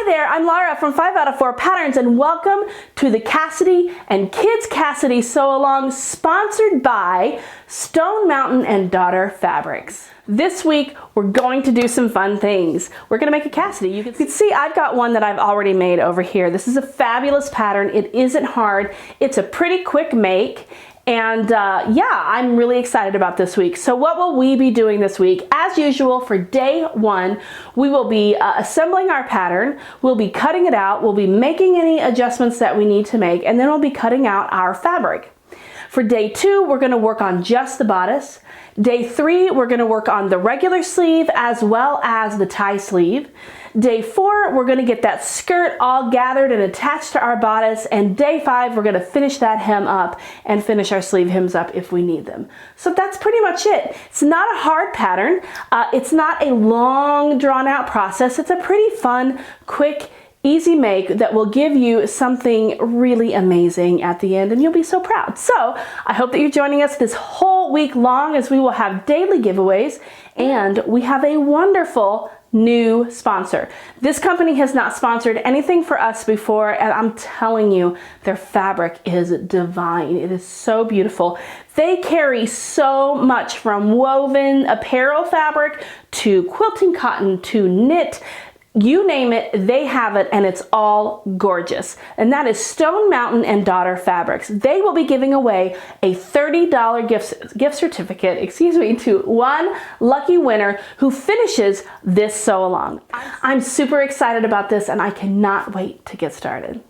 Hi there, I'm Laura from 5 out of 4 Patterns, and welcome to the Cassidy and Kids Cassidy Sew Along, sponsored by Stone Mountain and Daughter Fabrics. This week we're going to do some fun things. We're going to make a Cassidy. You can see I've got one that I've already made over here. This is a fabulous pattern. It isn't hard. It's a pretty quick make. And yeah, I'm really excited about this week. So what will we be doing this week? As usual, for day one, we will be assembling our pattern. We'll be cutting it out. We'll be making any adjustments that we need to make, and then we'll be cutting out our fabric. For day two, we're going to work on just the bodice. Day three, we're going to work on the regular sleeve as well as the tie sleeve. Day four, we're going to get that skirt all gathered and attached to our bodice. And day five, we're going to finish that hem up and finish our sleeve hems up if we need them. So that's pretty much it. It's not a hard pattern. It's not a long, drawn out process. It's a pretty fun, quick, easy make that will give you something really amazing at the end, and you'll be so proud. So I hope that you're joining us this whole week long, as we will have daily giveaways, and we have a wonderful new sponsor. This company has not sponsored anything for us before, and I'm telling you, their fabric is divine. It is so beautiful. They carry so much, from woven apparel fabric to quilting cotton to knit. You name it, they have it, and it's all gorgeous. And that is Stone Mountain and Daughter Fabrics. They will be giving away a $30 gift certificate, to one lucky winner who finishes this sew along. I'm super excited about this, and I cannot wait to get started.